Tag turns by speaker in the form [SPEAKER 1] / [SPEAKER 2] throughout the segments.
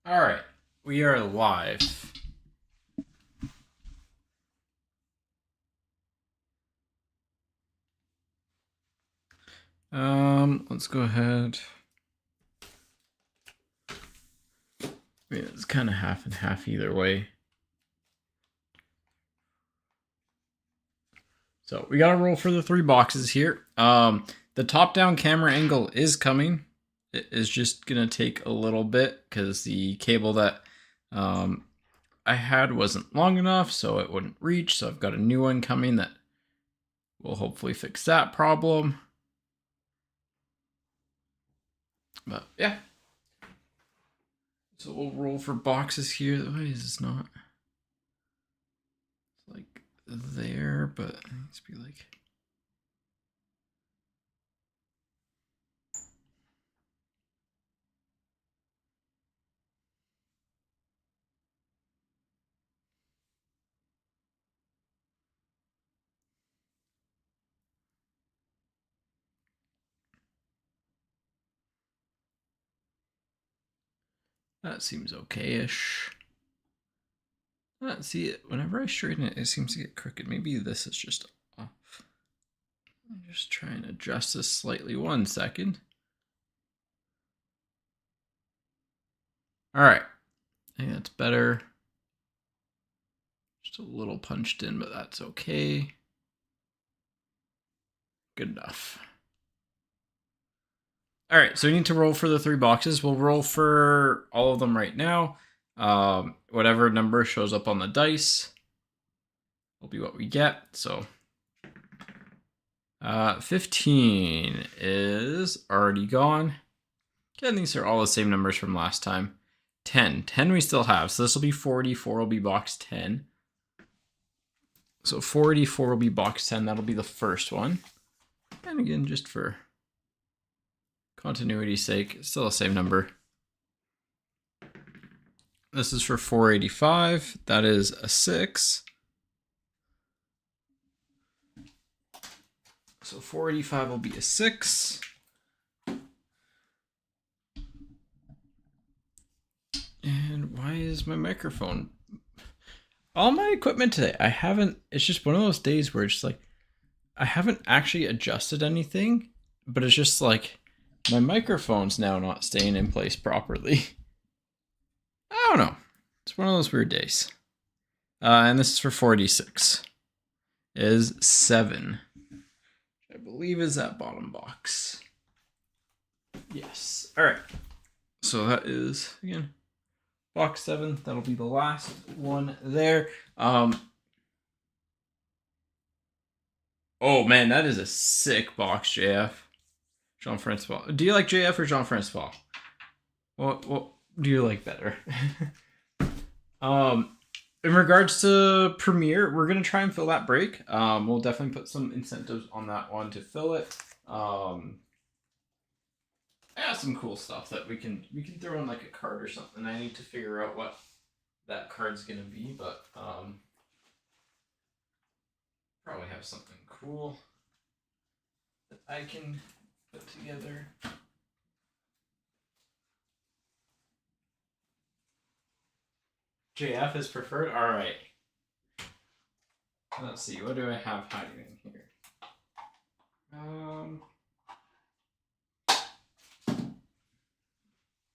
[SPEAKER 1] All right, we are live. Let's go ahead. I mean, it's kind of half and half either way. So we got to roll for the 3 boxes here. The top-down camera angle is coming. It is just gonna take a little bit because the cable that I had wasn't long enough, so it wouldn't reach. So I've got a new one coming that will hopefully fix that problem. But yeah. So we'll roll for boxes here. Why is this not? It's like there, but it needs to be like. That seems okay-ish. See it. Whenever I straighten it, it seems to get crooked. Maybe this is just off. I'm just trying to adjust this slightly. 1 second. All right. I think that's better. Just a little punched in, but that's okay. Good enough. All right, so we need to roll for the 3 boxes. We'll roll for all of them right now. Whatever number shows up on the dice will be what we get. So 15 is already gone. Again, these are all the same numbers from last time. 10 we still have, so this will be 44 will be box 10. So 44 will be box 10. That'll be the first one. And again, just for continuity's sake, it's still the same number. This is for 485. That is a 6. So 485 will be a 6. And why is my microphone? All my equipment today, I haven't, it's just one of those days where it's like, I haven't actually adjusted anything, but it's just like, my microphone's now not staying in place properly. I don't know. It's one of those weird days. And this is for 46. Is 7. I believe is that bottom box. Yes. All right. So that is, again, box 7. That'll be the last one there. Oh man, that is a sick box, JF. Jean-Francois. Do you like JF or Jean-Francois? What do you like better? In regards to Premiere, we're gonna try and fill that break. We'll definitely put some incentives on that one to fill it. I have some cool stuff that we can throw in like a card or something. I need to figure out what that card's gonna be, but probably have something cool that I can put together. JF is preferred. All right. Let's see. What do I have hiding in here?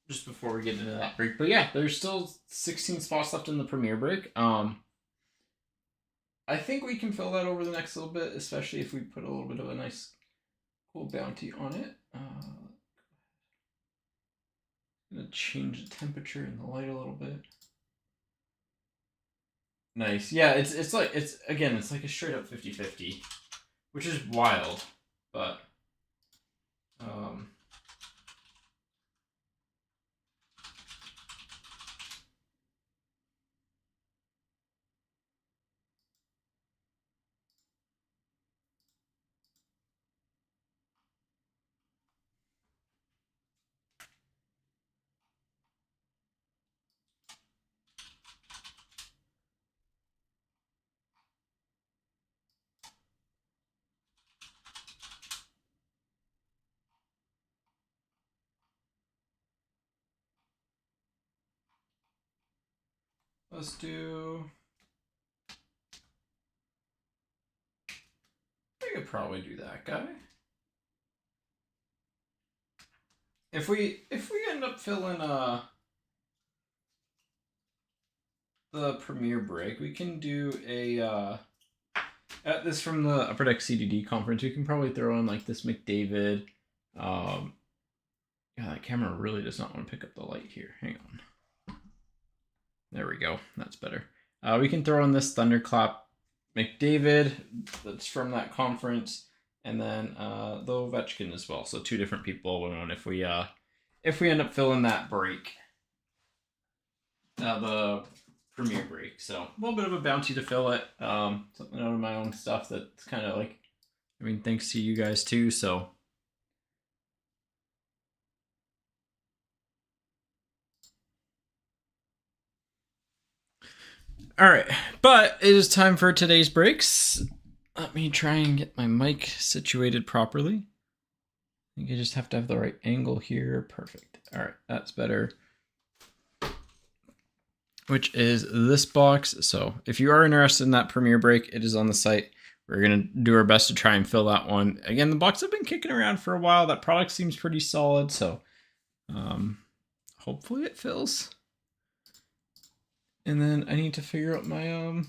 [SPEAKER 1] Just before we get into that break, but yeah, there's still 16 spots left in the premiere break. I think we can fill that over the next little bit, especially if we put a little bit of a nice, cool bounty on it. I'm gonna change the temperature and the light a little bit. Nice. Yeah, it's like it's like a straight up 50-50, which is wild, but let's do. We could probably do that guy. If we end up filling the Premier break, we can do a this from the Upper Deck CDD conference. We can probably throw in like this McDavid. Yeah, that camera really does not want to pick up the light here. Hang on. There we go. That's better. We can throw in this Thunderclap McDavid that's from that conference, and then the Ovechkin as well. So 2 different people will win if we end up filling that break. The Premier break. So a little bit of a bounty to fill it. Something out of my own stuff that's kind of like, I mean, thanks to you guys too. So all right, but it is time for today's breaks. Let me try and get my mic situated properly. I think I just have to have the right angle here. Perfect. All right, that's better. Which is this box. So if you are interested in that Premier break, it is on the site. We're going to do our best to try and fill that one. Again, the box have been kicking around for a while. That product seems pretty solid. So hopefully it fills. And then I need to figure out my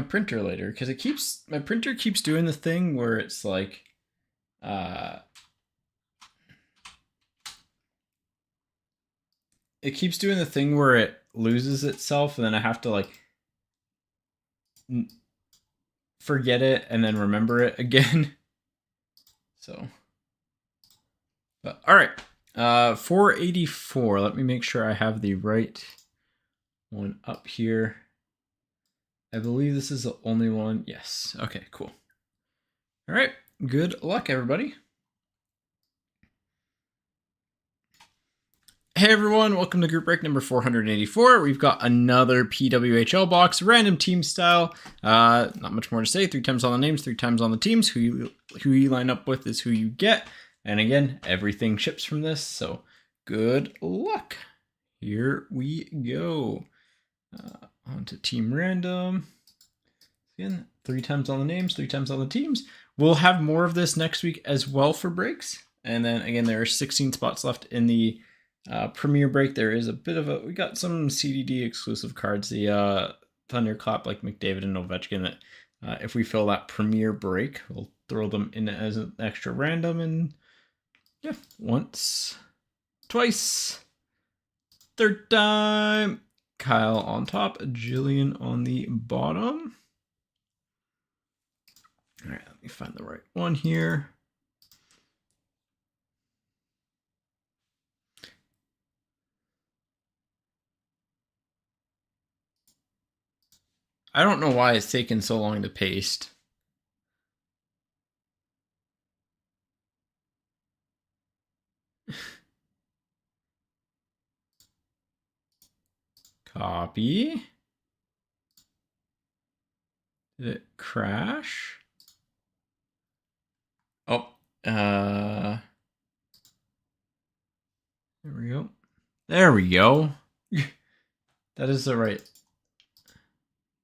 [SPEAKER 1] printer later, because my printer keeps doing the thing where it's like it keeps doing the thing where it loses itself, and then I have to like forget it and then remember it again. So, but all right. 484. Let me make sure I have the right one up here. I believe this is the only one. Yes. Okay, cool. All right. Good luck, everybody. Hey everyone, welcome to group break number 484. We've got another PWHL box, random team style. Not much more to say. 3 times on the names, 3 times on the teams. Who you line up with is who you get. And again, everything ships from this, so good luck. Here we go. On to team random. Again, 3 times on the names, 3 times on the teams. We'll have more of this next week as well for breaks. And then again, there are 16 spots left in the Premier break. There is a bit of we got some CDD exclusive cards, the Thunderclap like McDavid and Ovechkin, that if we fill that Premier break, we'll throw them in as an extra random. And yeah, once, twice, third time. Kyle on top, Jillian on the bottom. All right, let me find the right one here. I don't know why it's taken so long to paste. Copy. Did it crash? Oh, there we go. There we go. That is the right.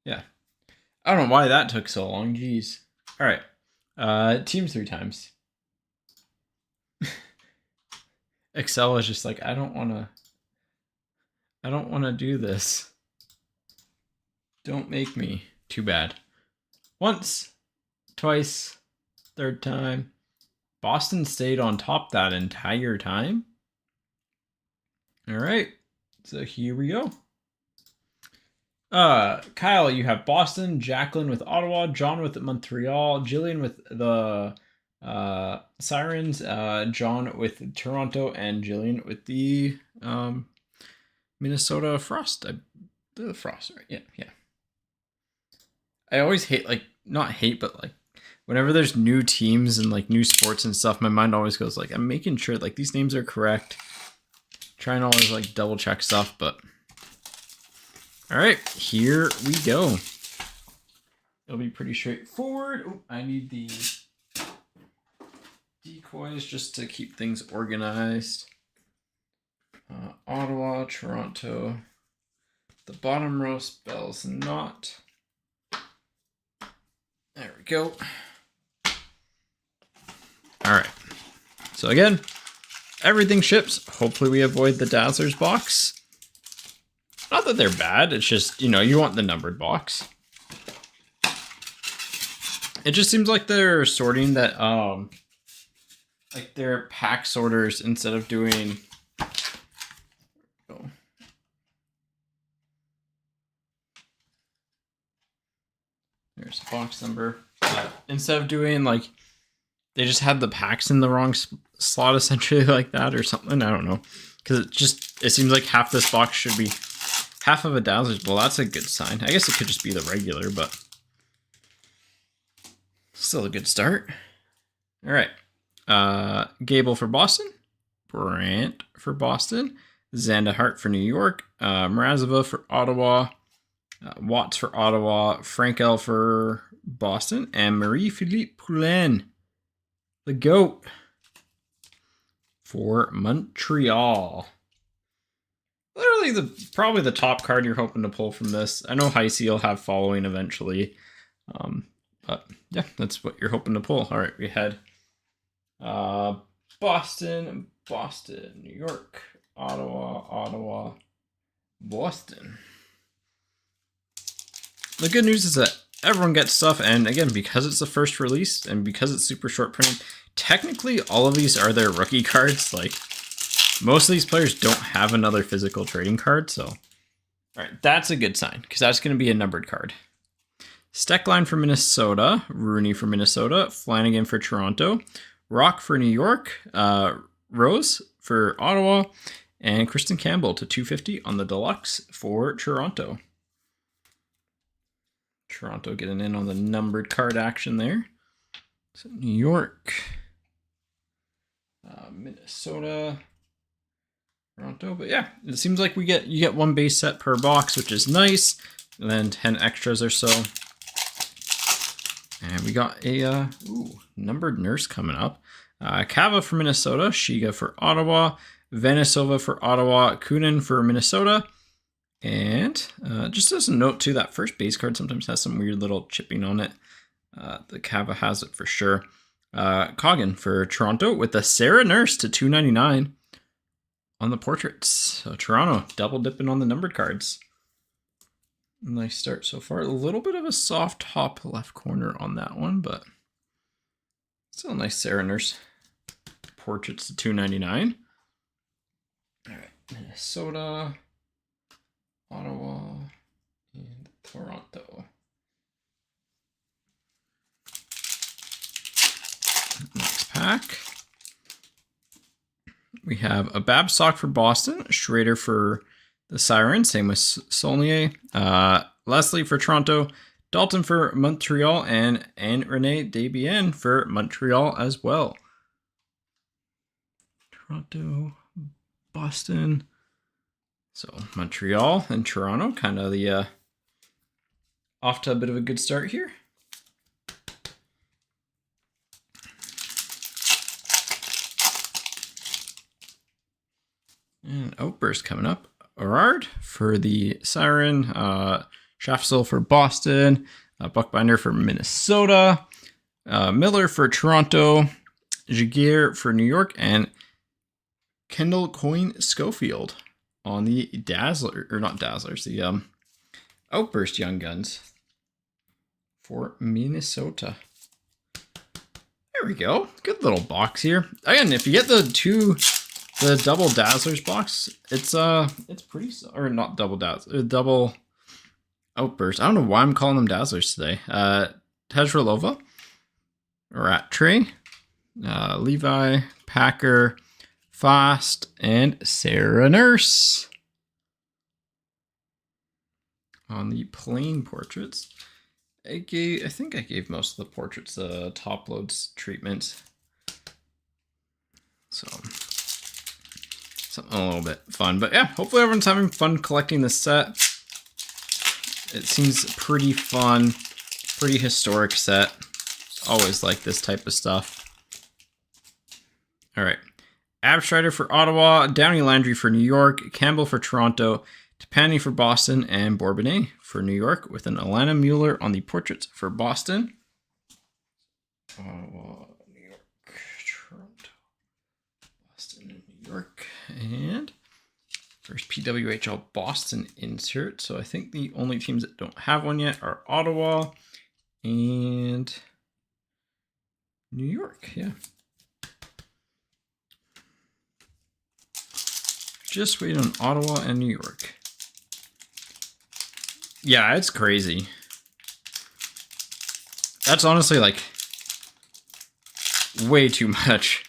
[SPEAKER 1] Yeah. I don't know why that took so long. Jeez. All right. Teams 3 times. Excel is just like, I don't want to do this. Don't make me. Too bad. Once, twice, third time. Boston stayed on top that entire time. All right. So here we go. Kyle, you have Boston, Jacqueline with Ottawa, John with Montreal, Jillian with the Sirens, John with Toronto, and Jillian with the Minnesota Frost. The Frost, right? Yeah. I always hate, like, not hate, but like whenever there's new teams and like new sports and stuff, my mind always goes like, I'm making sure like these names are correct. Trying to always like double check stuff, but all right, here we go. It'll be pretty straightforward. Oh, I need the decoys just to keep things organized. Ottawa. Toronto. The bottom row spells not. There we go. All right. So again, everything ships. Hopefully we avoid the Dazzlers box. Not that they're bad. It's just, you know, you want the numbered box. It just seems like they're sorting that, like they're pack sorters instead of doing. There's a box number. Instead of doing like, they just had the packs in the wrong slot essentially like that or something. I don't know. Because it seems like half this box should be half of a Dazzlers. Well, that's a good sign. I guess it could just be the regular, but still a good start. All right. Gable for Boston. Brandt for Boston. Xanda Hart for New York. Mrazova for Ottawa. Watts for Ottawa. Frankel for Boston. And Marie-Philippe Poulin, the GOAT, for Montreal. Literally probably the top card you're hoping to pull from this. I know Heisey will have following eventually. But yeah, that's what you're hoping to pull. All right, we had Boston, New York, Ottawa, Boston. The good news is that everyone gets stuff, and again, because it's the first release and because it's super short printed, technically all of these are their rookie cards. Like, most of these players don't have another physical trading card, so all right, that's a good sign because that's going to be a numbered card. Steckline for Minnesota, Rooney for Minnesota, Flanagan for Toronto, Rock for New York, Rose for Ottawa, and Kristen Campbell to 250 on the deluxe for Toronto. Toronto getting in on the numbered card action there. So New York, Minnesota, Toronto. But yeah, it seems like you get one base set per box, which is nice. And then 10 extras or so. And we got a numbered nurse coming up. Kava for Minnesota, Shiga for Ottawa, Vanisova for Ottawa, Kunin for Minnesota. And just as a note too, that first base card sometimes has some weird little chipping on it. The Kava has it for sure. Coggin for Toronto with a Sarah Nurse to 299 on the portraits. So Toronto double dipping on the numbered cards. Nice start so far. A little bit of a soft top left corner on that one, but still a nice Sarah Nurse. Portraits to 299. All right, Minnesota, Ottawa, and Toronto. Next pack. We have a Babcock for Boston, Schrader for the Siren, same with Saulnier, Leslie for Toronto, Dalton for Montreal, and Renee Debian for Montreal as well. Toronto, Boston. So Montreal and Toronto, kind of the off to a bit of a good start here. And Outburst coming up. Orard for the Siren, Schafsel for Boston, Buckbinder for Minnesota, Miller for Toronto, Jagier for New York, and Kendall Coyne Schofield on the Dazzler, or not Dazzlers, the Outburst Young Guns for Minnesota. There we go. Good little box here. Again, if you get the double Dazzlers box, it's pretty, or not double Dazzlers, double Outburst. I don't know why I'm calling them Dazzlers today. Tejralova, Rattray, Levi, Packer, Fast, and Sarah Nurse on the plain portraits. I think I gave most of the portraits top loads treatment. So something a little bit fun. But yeah, hopefully everyone's having fun collecting this set. It seems pretty fun, pretty historic set. Always like this type of stuff. All right. Abstrider for Ottawa, Downey Landry for New York, Campbell for Toronto, Tapani for Boston, and Bourbonnais for New York, with an Alana Mueller on the portraits for Boston. Ottawa, New York, Toronto, Boston, and New York. And first PWHL Boston insert. So I think the only teams that don't have one yet are Ottawa and New York. Yeah. Just wait on Ottawa and New York. Yeah, it's crazy. That's honestly like way too much.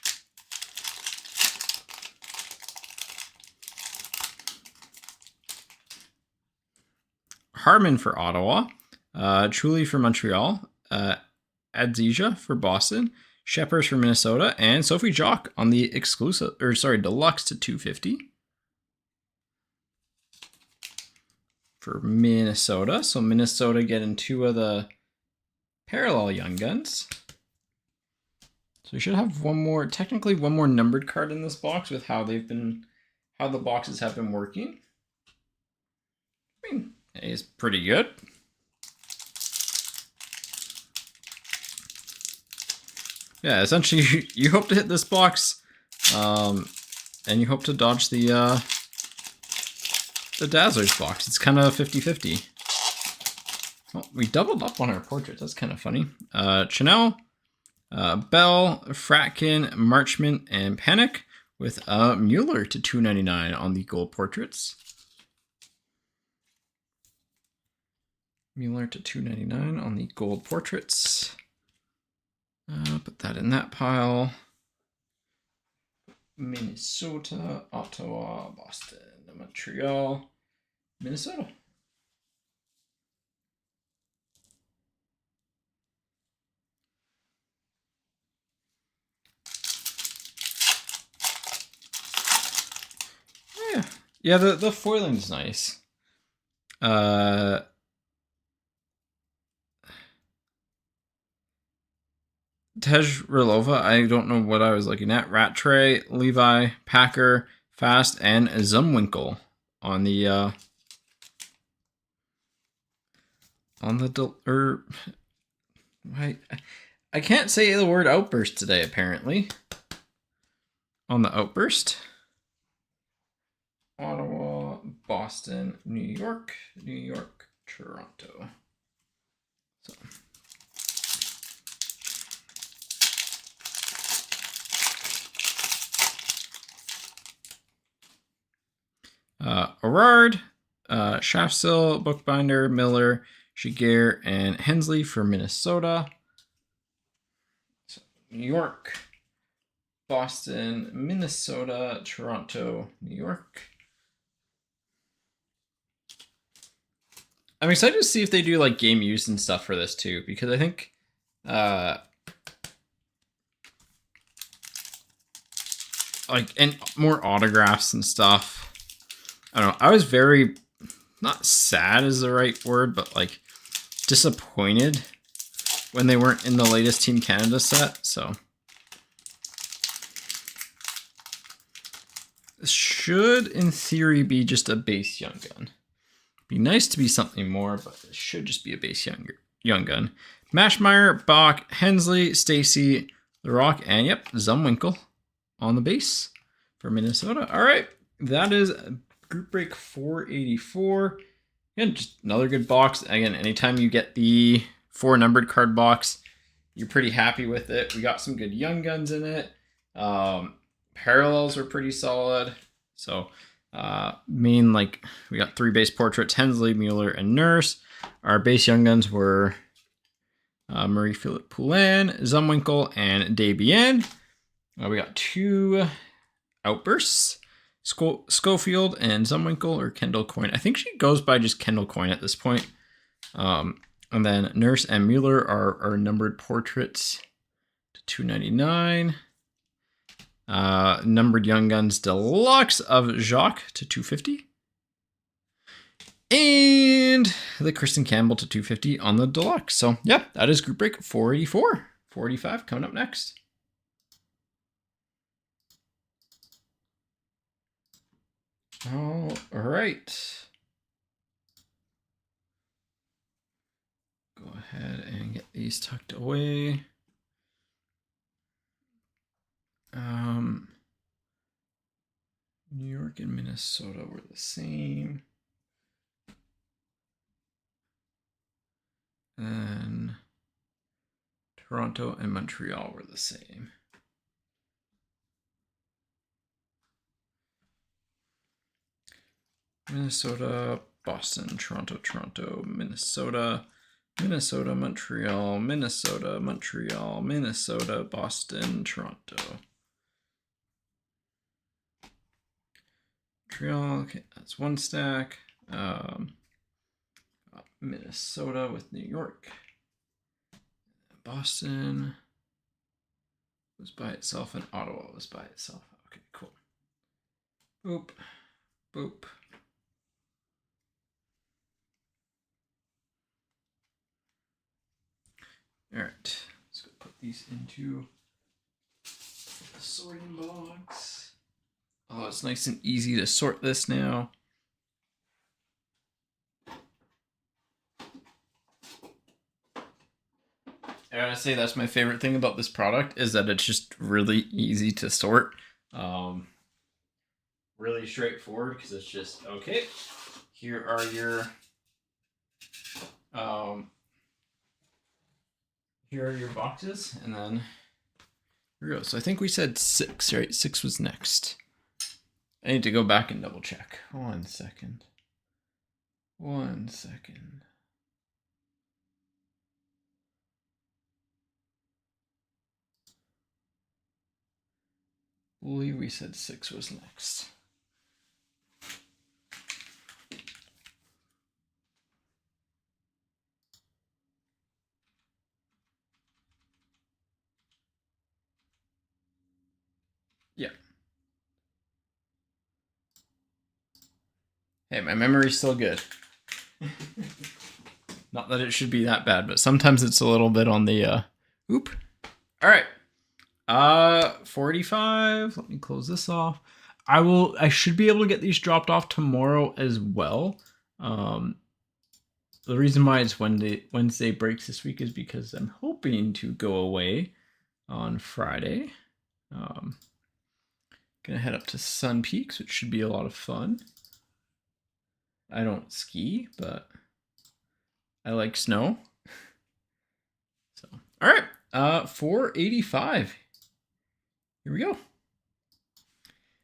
[SPEAKER 1] Harmon for Ottawa, Chuli for Montreal, Adzija for Boston, Shepers for Minnesota, and Sophie Jock on the exclusive, or sorry, deluxe to 250 for Minnesota. So Minnesota getting 2 of the parallel Young Guns. So we should have one more, technically one more numbered card in this box with how the boxes have been working. I mean, it's pretty good. Yeah, essentially you hope to hit this box, and you hope to dodge the Dazzlers box. It's kind of 50-50. Well, we doubled up on our portraits. That's kind of funny. Chanel, Bell, Fratkin, Marchment, and Panic, with Mueller to 299 on the gold portraits. Mueller to 299 on the gold portraits. Put that in that pile. Minnesota, Ottawa, Boston, Montreal, Minnesota. Yeah, the foiling's nice. Tej Rilova, I don't know what I was looking at. Rattray, Levi, Packer, Fast, and Zumwinkle on the I can't say the word outburst today, apparently. On the outburst. Ottawa, Boston, New York, Toronto. So Arard, Shafsil, Bookbinder, Miller, Shiger, and Hensley for Minnesota. So, New York, Boston, Minnesota, Toronto, New York. I'm excited to see if they do like game use and stuff for this too, because I think like, and more autographs and stuff. I don't know. I was very, not sad is the right word, but like disappointed when they weren't in the latest Team Canada set. So this should, in theory, be just a base Young Gun. Be nice to be something more, but it should just be a base Young Gun. Mashmeyer, Bach, Hensley, Stacy, LaRock, and yep, Zumwinkle on the base for Minnesota. All right, that is Group Break 484. Again, just another good box. Again, anytime you get the 4 numbered card box, you're pretty happy with it. We got some good Young Guns in it. Parallels were pretty solid. So, like we got 3 base portraits: Hensley, Mueller, and Nurse. Our base Young Guns were Marie-Philippe Poulin, Zumwinkle, and Desbiens. We got 2 outbursts: Schofield and Zumwinkle, or Kendall Coyne. I think she goes by just Kendall Coyne at this point. And then Nurse and Mueller are numbered portraits to 299. Numbered Young Guns Deluxe of Jacques to 250. And the Kristen Campbell to 250 on the Deluxe. So, yeah, that is Group Break 484. 485 coming up next. All right. Go ahead and get these tucked away. New York and Minnesota were the same. And Toronto and Montreal were the same. Minnesota, Boston, Toronto, Minnesota, Montreal, Boston, Toronto. Montreal, okay, that's one stack. Minnesota with New York. Boston was by itself and Ottawa was by itself. Okay, cool. Boop, boop. All right, let's go put these into the sorting box. Oh, it's nice and easy to sort this now. I gotta say that's my favorite thing about this product is that it's just really easy to sort. Really straightforward because it's just, okay, here are your boxes, and then here we go. So I think we said 6, right? 6 was next. I need to go back and double check. 1 second. 1 second. I believe we said 6 was next. Yeah. Hey, my memory's still good. Not that it should be that bad, but sometimes it's a little bit on the oop. All right. 45. Let me close this off. I should be able to get these dropped off tomorrow as well. The reason why it's Wednesday breaks this week is because I'm hoping to go away on Friday. Gonna head up to Sun Peaks, which should be a lot of fun. I don't ski, but I like snow. So, all right, 485. Here we go.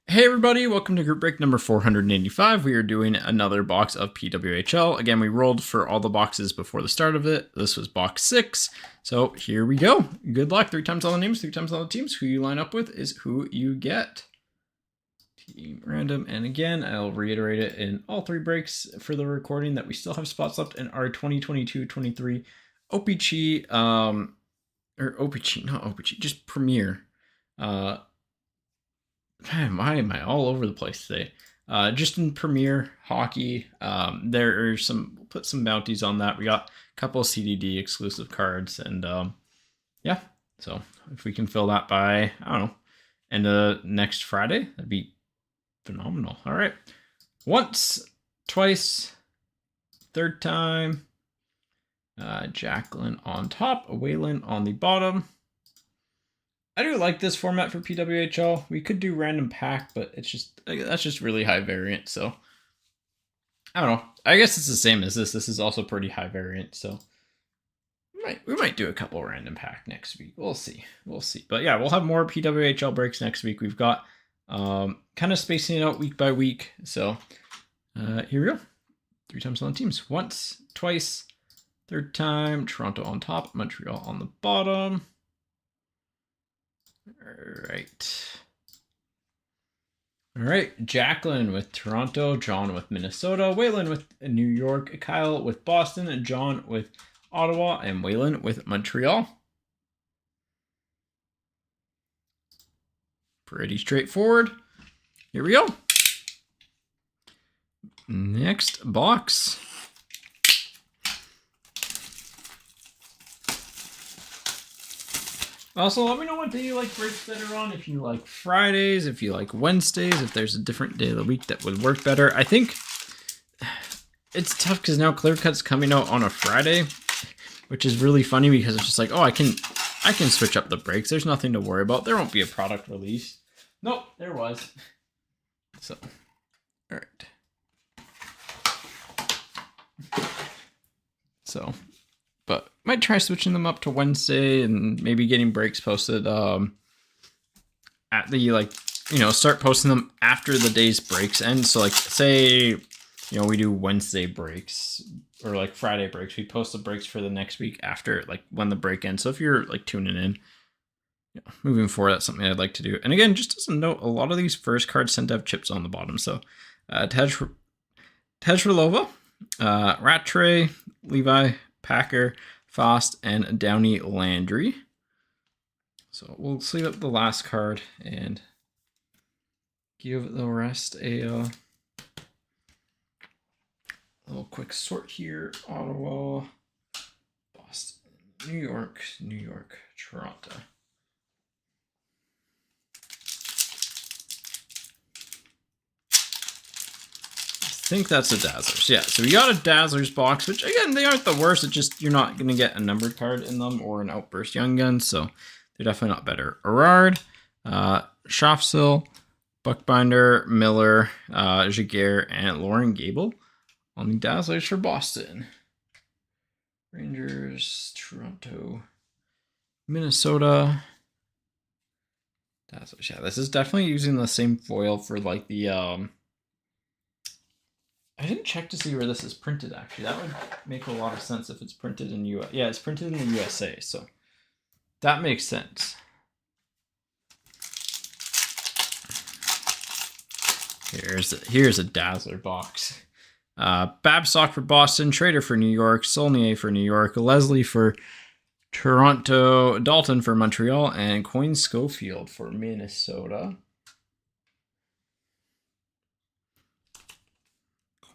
[SPEAKER 1] Hey everybody, welcome to group break number 485. We are doing another box of PWHL. Again, we rolled for all the boxes before the start of it. This was box 6. So here we go. Good luck. 3 times all the names, 3 times all the teams. Who you line up with is who you get. Team random. And again, I'll reiterate it in all 3 breaks for the recording that we still have spots left in our 2022-23 OPC, or OPC, not OPC, just Premier. Man, why am I all over the place today? Just in Premier Hockey, there are put some bounties on that. We got a couple of CDD exclusive cards, and yeah, so if we can fill that by, I don't know, and next Friday, that'd be phenomenal. All right, once, twice, third time. Jacqueline on top, Waylon on the bottom. I do like this format for PWHL. We could do random pack, but that's just really high variant. So I don't know. I guess it's the same as this. This is also pretty high variant. So we might do a couple random pack next week. We'll see. But yeah, we'll have more PWHL breaks next week. We've got kind of spacing it out week by week. So here we go. 3 times on the teams. Once, twice, third time. Toronto on top, Montreal on the bottom. All right, Jacqueline with Toronto, John with Minnesota, Waylon with New York, Kyle with Boston, and John with Ottawa, and Waylon with Montreal. Pretty straightforward. Here we go. Next box. Also, let me know what day you like breaks better on. If you like Fridays, if you like Wednesdays, if there's a different day of the week that would work better. I think it's tough because now Clear Cut's coming out on a Friday, which is really funny because it's just like, oh, I can switch up the breaks. There's nothing to worry about. There won't be a product release. Nope, there was. So, all right. So, but might try switching them up to Wednesday and maybe getting breaks posted at the start posting them after the day's breaks end. So like say we do Wednesday breaks or like Friday breaks, we post the breaks for the next week after like when the break ends. So if you're like tuning in, moving forward, that's something I'd like to do. And again, just as a note, a lot of these first cards tend to have chips on the bottom. So Tejrelova, Rattray, Levi, Packer, Fost, and Downey Landry. So we'll sleeve up the last card and give the rest a little quick sort here. Ottawa, Boston, New York, Toronto. I think that's a Dazzlers. Yeah, so we got a Dazzlers box, which again, they aren't the worst. It's just you're not going to get a numbered card in them or an Outburst Young Gun, so they're definitely not better. Erard, Schaffsill, Buckbinder, Miller, Jaguar, and Lauren Gable on the Dazzlers for Boston. Rangers, Toronto, Minnesota. Dazzlers. Yeah, this is definitely using the same foil for like the I didn't check to see where this is printed, actually. That would make a lot of sense if it's printed in US. Yeah, it's printed in the USA, so that makes sense. Here's a Dazzler box. Babsock for Boston, Trader for New York, Saulnier for New York, Leslie for Toronto, Dalton for Montreal, and Coyne Schofield for Minnesota.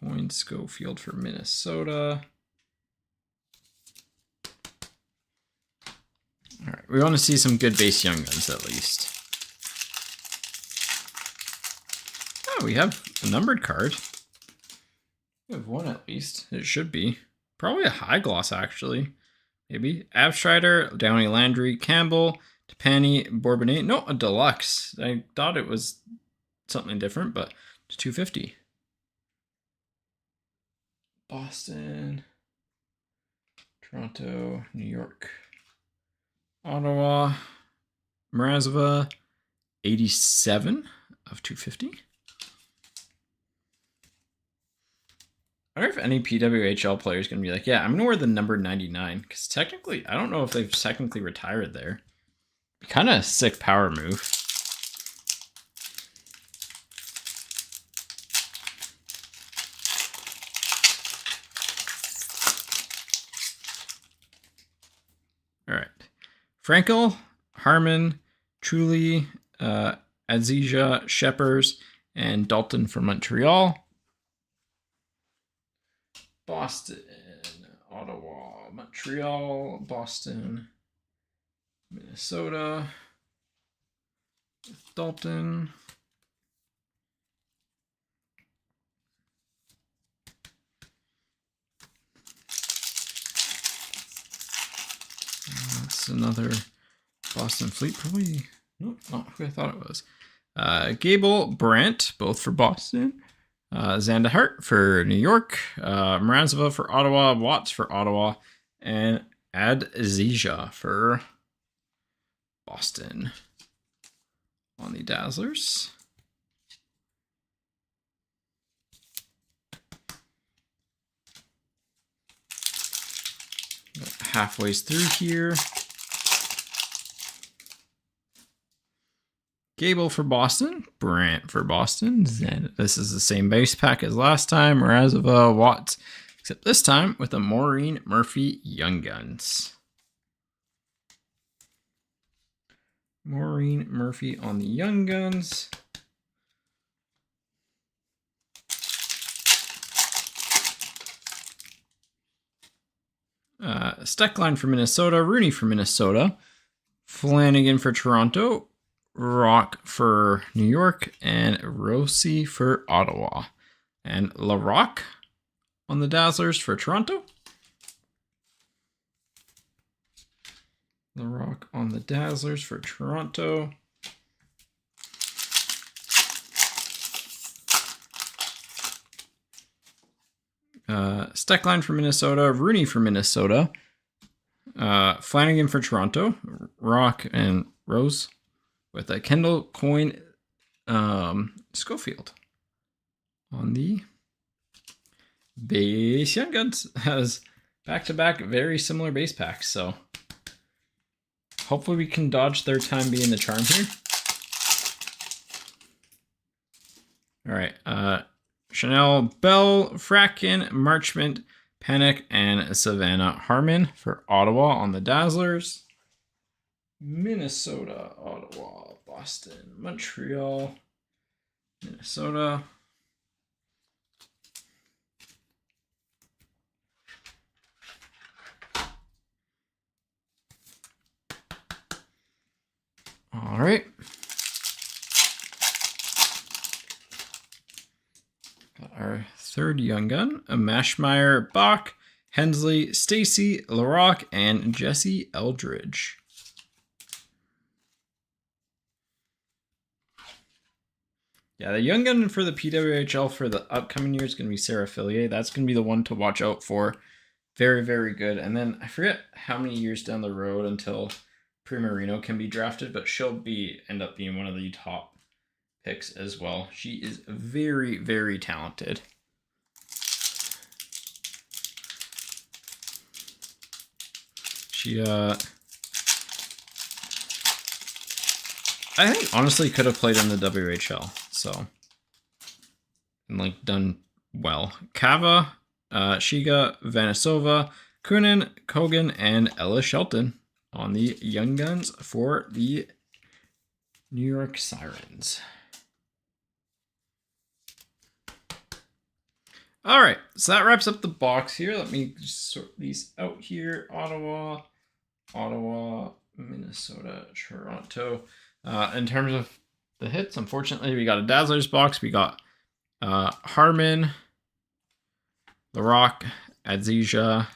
[SPEAKER 1] Coyne Schofield for Minnesota. All right, we want to see some good base Young Guns at least. Oh, we have a numbered card. We have one at least. It should be. Probably a high gloss, actually. Maybe. Abstrider, Downey Landry, Campbell, Tapani, Bourbonnais. No, a deluxe. I thought it was something different, but it's $250. Boston, Toronto, New York, Ottawa, Mrazova, 87 of 250. I wonder if any PWHL player is going to be like, yeah, I'm going to wear the number 99. Because technically, I don't know if they've technically retired there. Kind of a sick power move. All right. Frankel, Harmon, Truly, Azija, Sheppers, and Dalton from Montreal. Boston, Ottawa, Montreal, Boston, Minnesota, Dalton. That's another Boston Fleet, probably. Nope, not who I thought it was. Gable, Brandt, both for Boston. Zandahart for New York. Mrazova for Ottawa. Watts for Ottawa. And Adzija for Boston on the Dazzlers. Halfway through here. Gable for Boston, Brandt for Boston. And this is the same base pack as last time. Mrazova, Watts, except this time with a Maureen Murphy Young Guns. Maureen Murphy on the Young Guns. Steckline for Minnesota, Rooney for Minnesota, Flanagan for Toronto, Rock for New York, and Rossi for Ottawa. And LaRock on the Dazzlers for Toronto. LaRock on the Dazzlers for Toronto. Steckline for Minnesota, Rooney for Minnesota, Flanagan for Toronto, Rock and Rose with a Kendall, Coyne, Schofield on the base. Young Guns has back-to-back very similar base packs, so hopefully we can dodge their time being the charm here. All right, Chanel, Bell, Fracken, Marchment, Panic, and Savannah Harmon for Ottawa on the Dazzlers. Minnesota, Ottawa, Boston, Montreal, Minnesota. All right. Got our third Young Gun, Mashmeyer, Bach, Hensley, Stacy, LaRock, and Jesse Eldridge. Yeah, the Young Gun for the PWHL for the upcoming year is going to be Sarah Fillier. That's going to be the one to watch out for. Very, very good. And then I forget how many years down the road until Primarino can be drafted, but she'll end up being one of the top picks as well. She is very, very talented. She, I think honestly could have played in the WHL, so, and like done well. Kava, Shiga, Vanisova, Kunin, Kogan, and Ella Shelton on the Young Guns for the New York Sirens. All right, so that wraps up the box here. Let me sort these out here. Ottawa, Minnesota, Toronto. In terms of the hits, unfortunately, we got a Dazzlers box. We got Harmon, LaRock, Adzija,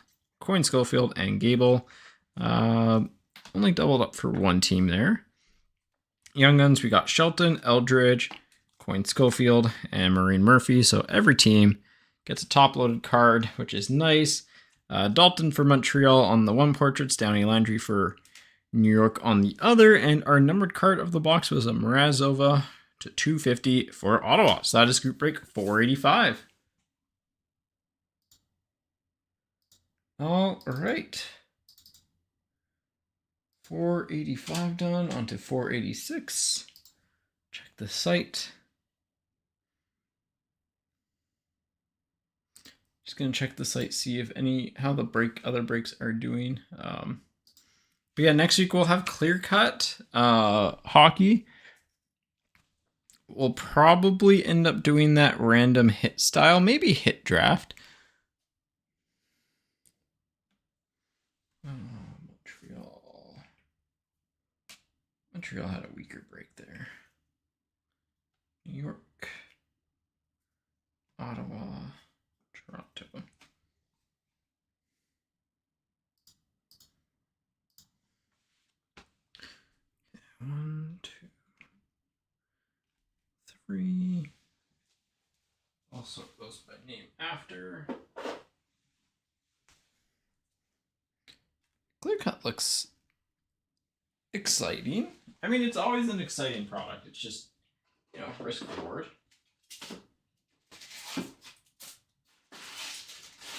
[SPEAKER 1] Coyne, Schofield, and Gable. Only doubled up for one team there. Young Guns, we got Shelton, Eldridge, Coyne, Schofield, and Maureen Murphy. So every team gets a top-loaded card, which is nice. Dalton for Montreal on the one portraits, Downey Landry for New York on the other, and our numbered card of the box was a Mrazova to 250 for Ottawa. So that is group break 485. All right. 485 done, on to 486. Check the site. Just gonna check the site, see if how the other breaks are doing. But yeah, next week we'll have clear cut hockey. We'll probably end up doing that random hit style, maybe hit draft. Montreal had a weaker break there. New York, Ottawa, Toronto. One, two, three. I'll sort those by name after. Clear cut looks exciting. I mean, it's always an exciting product. It's just, risk reward.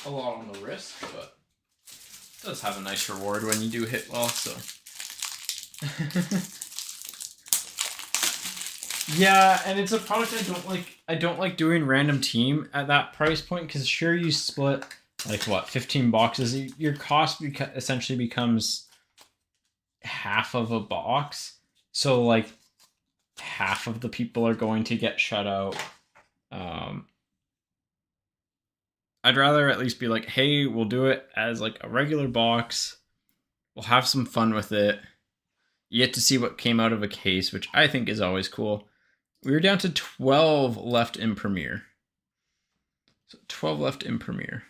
[SPEAKER 1] A lot on the risk, but it does have a nice reward when you do hit well, so. Yeah, and it's a product I don't like. I don't like doing random team at that price point, because sure, you split like 15 boxes, your cost essentially becomes half of a box. So like half of the people are going to get shut out. I'd rather at least be like, hey, we'll do it as like a regular box. We'll have some fun with it. you get to see what came out of a case, which I think is always cool. We were down to 12 left in Premiere. So 12 left in Premiere.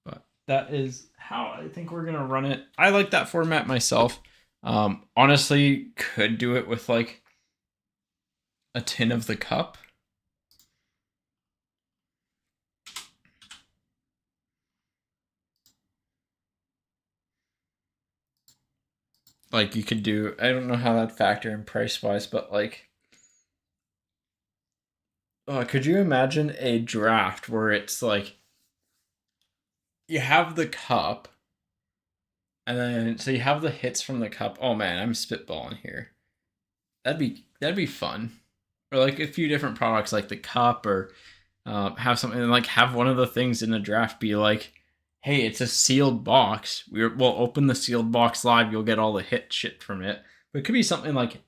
[SPEAKER 1] But that is how I think we're going to run it. I like that format myself. Honestly, could do it with like a tin of the cup. Like you could do, I don't know how that factor in price wise, but like, could you imagine a draft where it's like you have the cup and then so you have the hits from the cup. Oh man, I'm spitballing here. That'd be fun. Or like a few different products like the cup, or have something like have one of the things in the draft be like, hey, it's a sealed box. We'll open the sealed box live. You'll get all the hit shit from it. But it could be something like,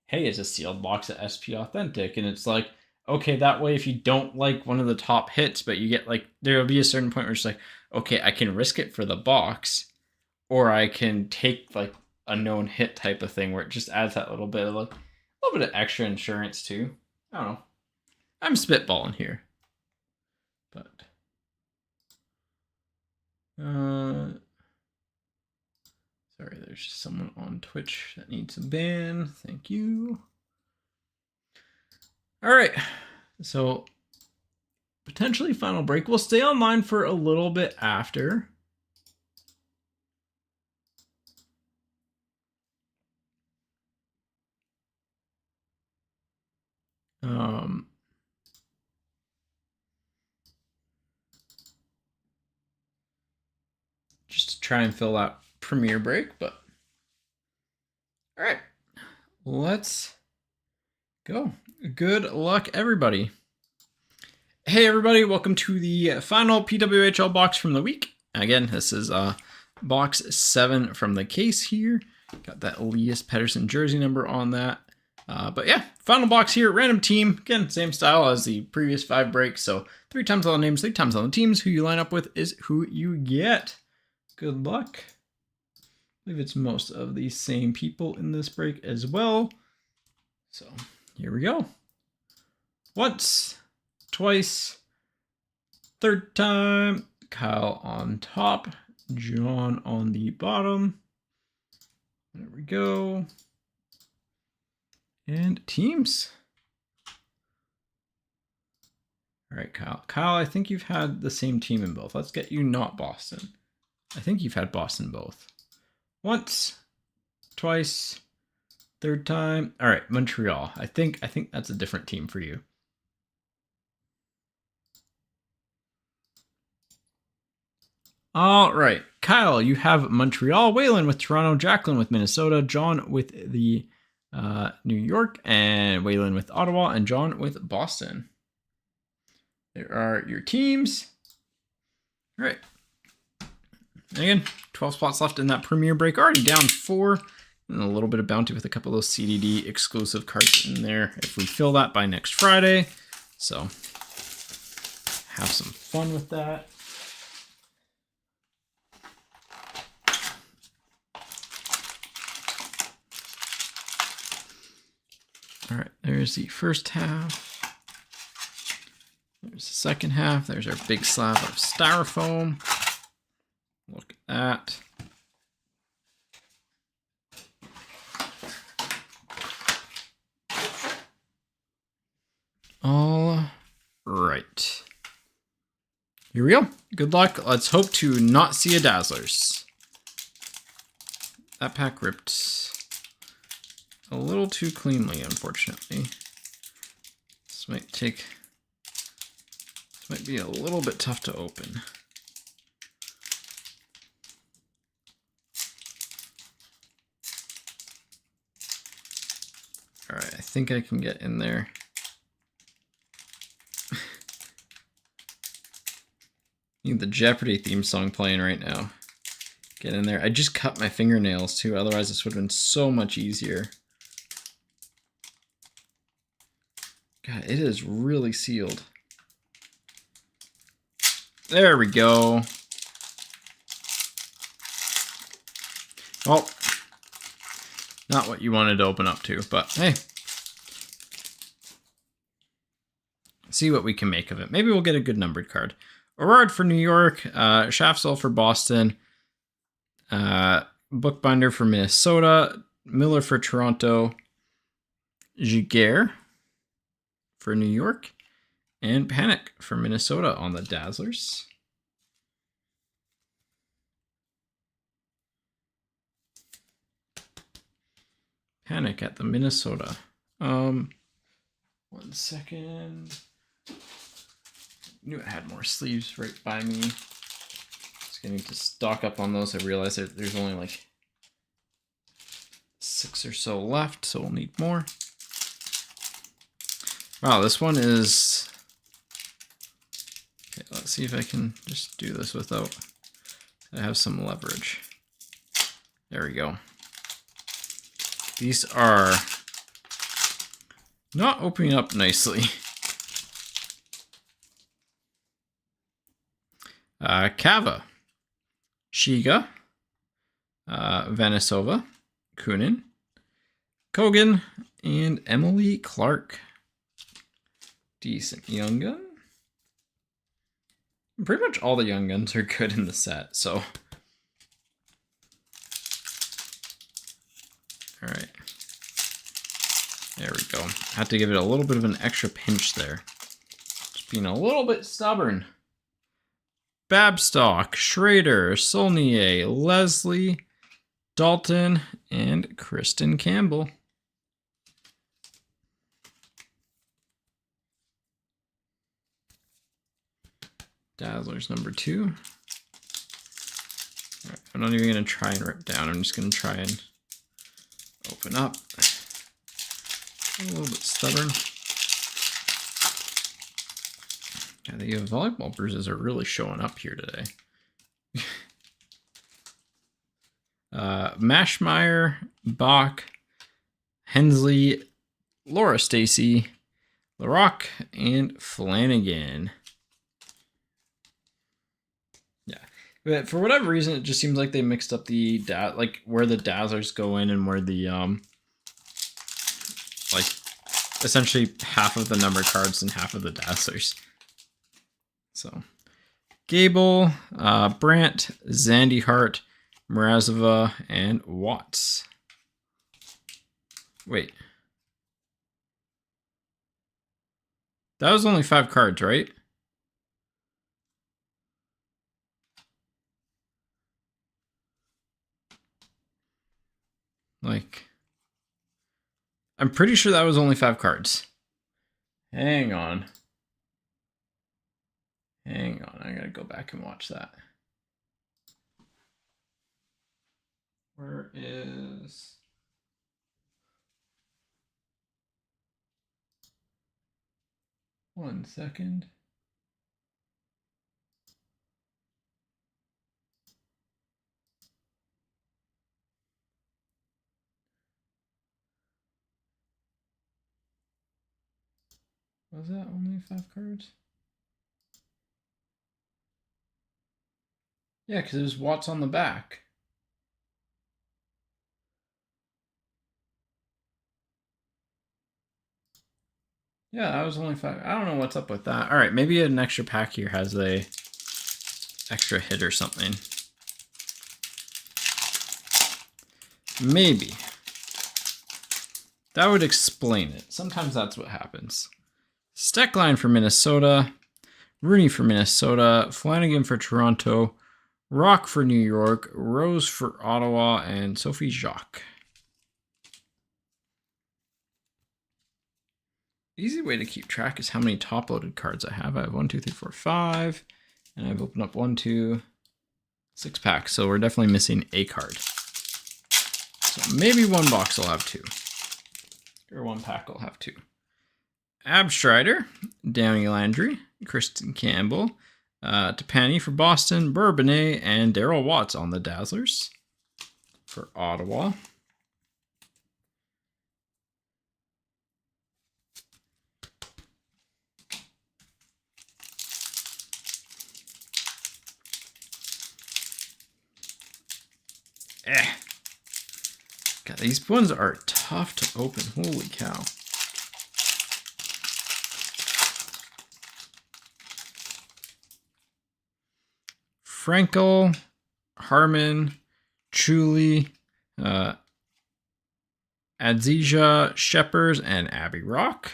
[SPEAKER 1] hey, it's a sealed box at SP Authentic. And it's like, okay, that way if you don't like one of the top hits, but you get like, there'll be a certain point where it's like, okay, I can risk it for the box, or I can take like a known hit type of thing where it just adds that little bit of like, a little bit of extra insurance too. I don't know. I'm spitballing here. But sorry, there's someone on Twitch that needs a ban. Thank you. All right. So potentially final break. We'll stay online for a little bit after. Just to try and fill that premiere break, but all right, let's go. Good luck, everybody. Hey, everybody, welcome to the final PWHL box from the week. Again, this is box 7 from the case here. Got that Elias Pettersson jersey number on that. But yeah, final box here, random team. Again, same style as the previous 5 breaks. So 3 times all the names, 3 times all the teams. Who you line up with is who you get. Good luck. I believe it's most of the same people in this break as well. So here we go. Once, twice, third time. Kyle on top, John on the bottom. There we go. And teams. All right, Kyle. Kyle, I think you've had the same team in both. Let's get you not Boston. I think you've had Boston both. Once, twice, third time. All right, Montreal. I think that's a different team for you. All right, Kyle, you have Montreal, Waylon with Toronto, Jacqueline with Minnesota, John with the New York, and Waylon with Ottawa, and John with Boston. There are your teams. All right. Again, 12 spots left in that premiere break. Already down 4. And a little bit of bounty with a couple of those CDD exclusive cards in there if we fill that by next Friday. So have some fun with that. All right, there's the first half. There's the second half. There's our big slab of styrofoam. Look at that. All right. Here we go. Good luck. Let's hope to not see a Dazzlers. That pack ripped a little too cleanly, unfortunately. This might be a little bit tough to open. All right, I think I can get in there. Need the Jeopardy theme song playing right now. Get in there. I just cut my fingernails too, otherwise this would have been so much easier. God, it is really sealed. There we go. Well, Not what you wanted to open up to, but hey. See what we can make of it. Maybe we'll get a good numbered card. Orard for New York, Shaftsell for Boston, Bookbinder for Minnesota, Miller for Toronto, Giguère for New York, and Panic for Minnesota on the Dazzlers. Panic at the Minnesota. 1 second. Knew I had more sleeves right by me. Just gonna need to stock up on those. I realized that there's only like 6 or so left, so we'll need more. Wow, this one is... Okay, let's see if I can just do this without... I have some leverage. There we go. These are not opening up nicely. Kava, Shiga, Vanisova, Kunin, Kogan, and Emily Clark. Decent young gun. Pretty much all the young guns are good in the set, so. All right. There we go. Had to give it a little bit of an extra pinch there. Just being a little bit stubborn. Babstock, Schrader, Saulnier, Leslie, Dalton, and Kristen Campbell. Dazzlers number 2. All right, I'm not even going to try and rip down. I'm just going to try and open up. A little bit stubborn. Yeah, the volleyball bruises are really showing up here today. Mashmeyer, Bach, Hensley, Laura Stacy, LaRock, and Flanagan. Yeah, but for whatever reason, it just seems like they mixed up the like where the Dazzlers go in and where the like essentially half of the number cards and half of the Dazzlers. So, Gable, Brandt, Zandy Hart, Mrazova, and Watts. Wait. That was only 5 cards, right? Like, I'm pretty sure that was only 5 cards. Hang on. Hang on, I gotta go back and watch that. Where is... One second. Was that only 5 cards? Yeah, because it was Watts on the back. Yeah, that was only 5. I don't know what's up with that. All right, maybe an extra pack here has a extra hit or something. Maybe. That would explain it. Sometimes that's what happens. Steckline for Minnesota. Rooney for Minnesota. Flanagan for Toronto. Rock for New York. Rose for Ottawa. And Sophie Jacques. Easy way to keep track is how many top-loaded cards I have. I have 1, 2, 3, 4, 5. And I've opened up 1, 2, 6 packs. So we're definitely missing a card. So maybe one box will have 2. Or one pack will have 2. Abstrider, Downey Landry, Kristen Campbell, Tapani for Boston, Bourbonnais, and Daryl Watts on the Dazzlers for Ottawa. God, these ones are tough to open. Holy cow. Frankel, Harmon, Chuli, Adzija, Sheppers, and Abby Rock.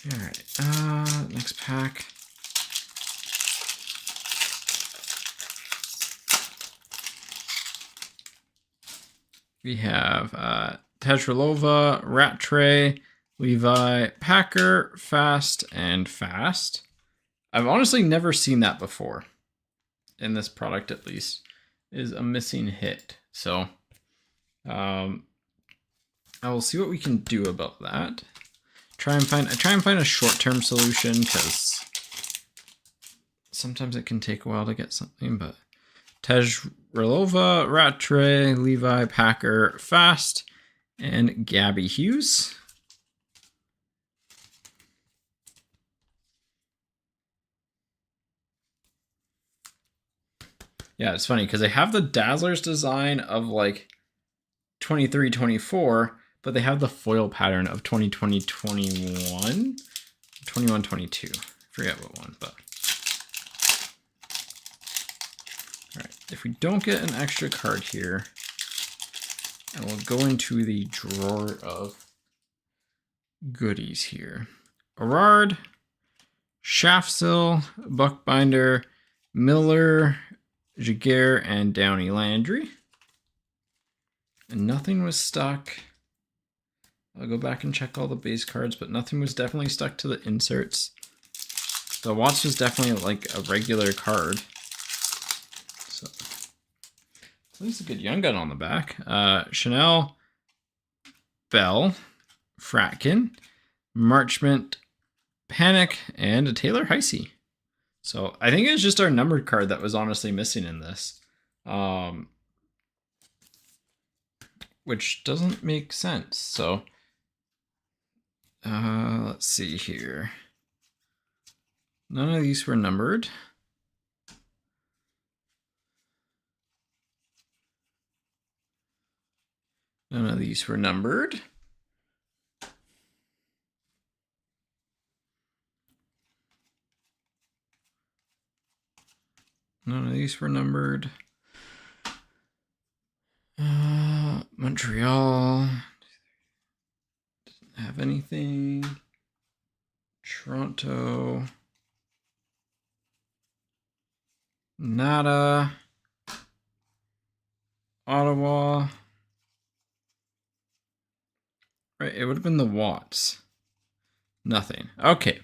[SPEAKER 1] All right, next pack. We have Tejrelova, Rattray, Levi, Packer, Fast, and Fast. I've honestly never seen that before. In this product, at least, is a missing hit. So, I will see what we can do about that. Try and find a short-term solution, because sometimes it can take a while to get something. But Tejrelova, Rattray, Levi, Packer, Fast, and Gabby Hughes. Yeah, it's funny because they have the Dazzlers design of like 23, 24, but they have the foil pattern of 2020, 21, 21, 22. I forget what one, but. All right, if we don't get an extra card here, and we'll go into the drawer of goodies here. Arard, Shaftsill, Buckbinder, Miller, Jaguar, and Downey Landry. And nothing was stuck. I'll go back and check all the base cards, but nothing was definitely stuck to the inserts. The Watts was definitely like a regular card. So there's a good Young Gun on the back. Chanel, Bell, Fratkin, Marchment, Panic, and a Taylor Heisey. So I think it's just our numbered card that was honestly missing in this. Which doesn't make sense. So let's see here. None of these were numbered. None of these were numbered. None of these were numbered. Montreal doesn't have anything. Toronto, nada. Ottawa. Right, it would have been the Watts. Nothing. Okay.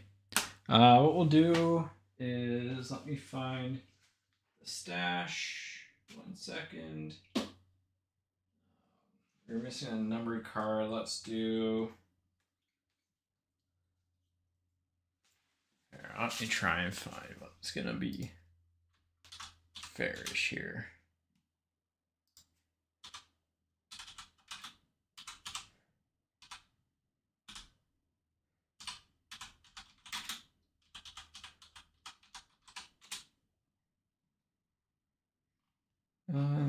[SPEAKER 1] What we'll do is let me find the stash. 1 second. We're missing a numbered card. Let's do. Here, let me try and find what's gonna be fairish here.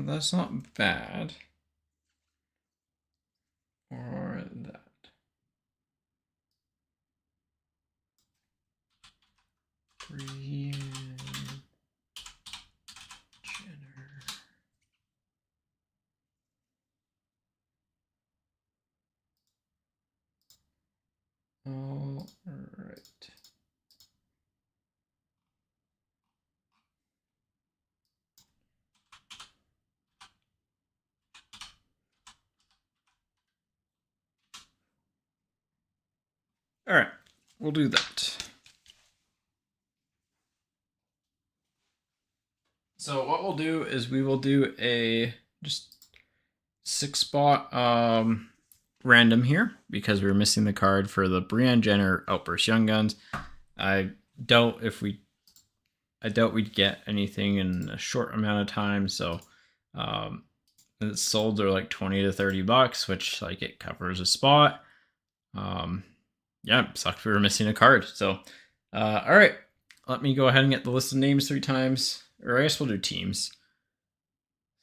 [SPEAKER 1] That's not bad. Or that. Brienne Jenner. All right. All right, we'll do that. So what we'll do is we will do a just 6-spot random here because we were missing the card for the Brienne Jenner Outburst Young Guns. I doubt we'd get anything in a short amount of time. So it's sold are like $20 to $30, which like it covers a spot. yeah, sucks we were missing a card. So, all right, let me go ahead and get the list of names 3 times, or I guess we'll do teams.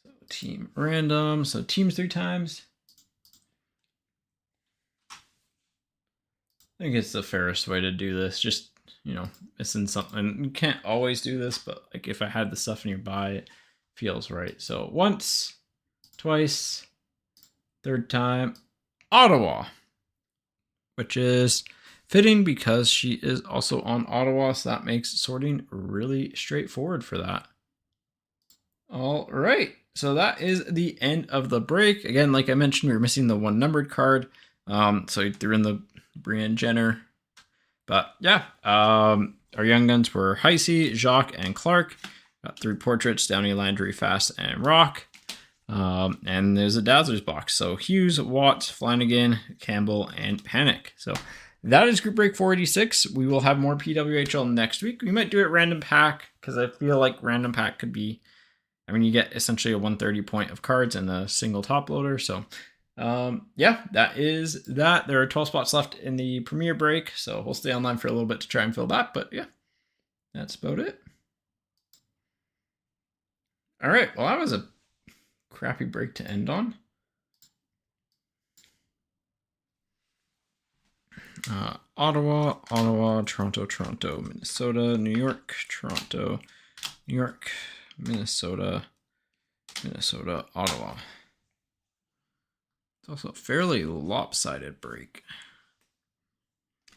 [SPEAKER 1] So team random. So teams 3 times. I think it's the fairest way to do this. Just, missing something. You can't always do this, but like if I had the stuff nearby, it feels right. So once, twice, third time, Ottawa, which is fitting because she is also on Ottawa, so that makes sorting really straightforward for that. All right, so that is the end of the break. Again, like I mentioned, we were missing the 1 numbered card, so you threw in the Brienne Jenner. But yeah, our young guns were Heisey, Jacques, and Clark. Got 3 portraits: Downey, Landry, Fast, and Rock. And there's a Dazzlers box. So Hughes, Watts, Flanagan, Campbell, and Panic. So that is Group Break 486. We will have more PWHL next week. We might do it random pack because I feel like random pack could be, you get essentially a 130 point of cards and a single top loader. So yeah, that is that. There are 12 spots left in the premiere break, so we'll stay online for a little bit to try and fill that. But yeah, that's about it. All right, well, that was a crappy break to end on. Ottawa, Toronto, Minnesota, New York, Toronto, New York, Minnesota, Ottawa. It's also a fairly lopsided break.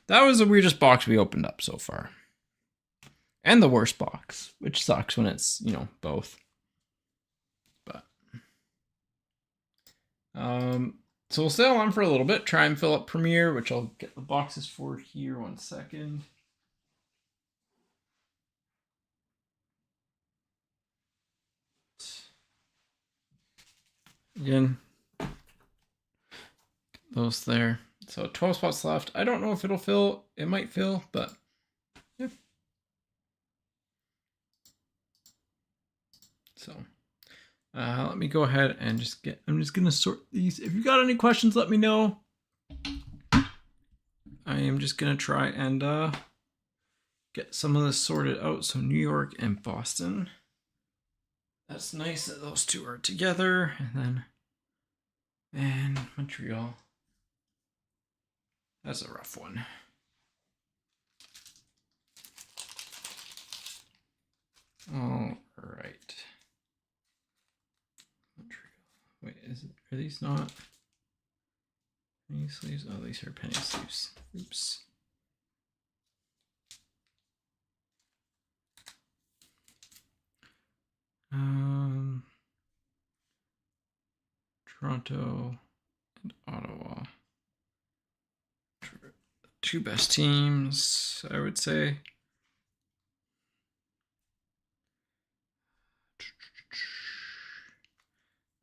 [SPEAKER 1] That was the weirdest box we opened up so far. And the worst box, which sucks when it's, both. But so we'll stay on for a little bit, try and fill up Premiere, which I'll get the boxes for here 1 second. Again, those there. So 12 spots left. I don't know if it'll fill. It might fill, but yeah. So let me go ahead and I'm just going to sort these. If you got any questions, let me know. I am just going to try and get some of this sorted out. So New York and Boston. That's nice that those 2 are together. And Montreal. That's a rough one. All right. Wait, are these not penny sleeves? Oh, these are penny sleeves. Oops. Toronto and Ottawa. 2 best teams, I would say.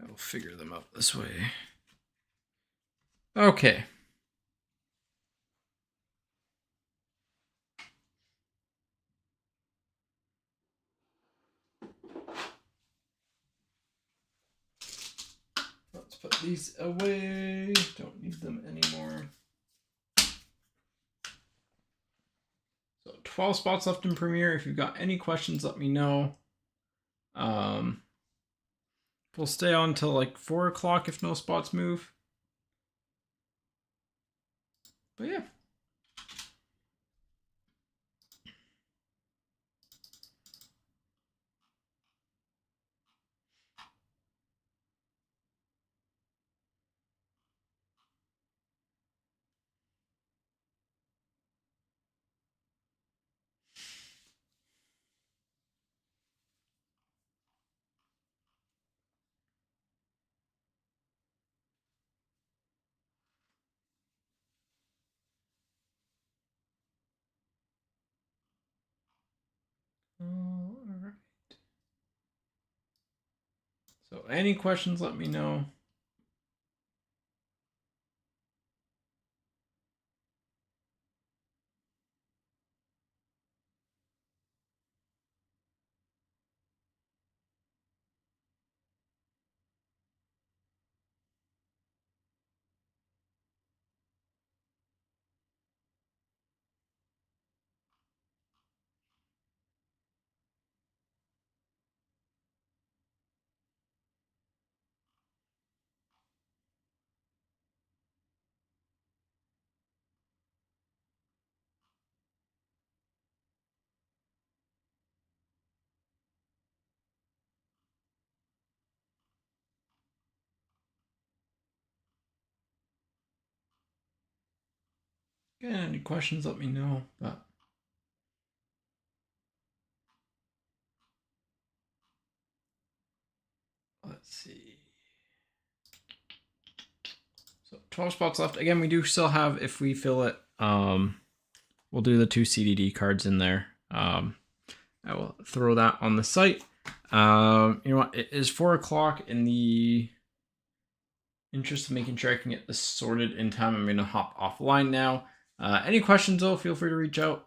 [SPEAKER 1] I will figure them out this way. Okay. Let's put these away. Don't need them anymore. So 12 spots left in Premiere. If you've got any questions, let me know. We'll stay on till like 4 o'clock if no spots move. But yeah. All right. So any questions, let me know. Again, any questions, let me know. But let's see. So 12 spots left. Again, we do still have, if we fill it, we'll do the 2 CDD cards in there. I will throw that on the site. You know what? It is 4 o'clock. In the interest of making sure I can get this sorted in time, I'm going to hop offline now. Any questions, though, feel free to reach out.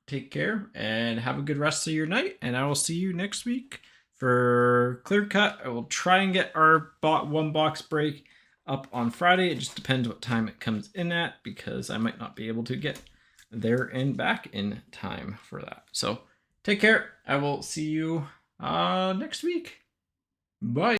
[SPEAKER 1] Take care and have a good rest of your night. And I will see you next week for Clear Cut. I will try and get our 1 box break up on Friday. It just depends what time it comes in at, because I might not be able to get there and back in time for that. So take care. I will see you next week. Bye.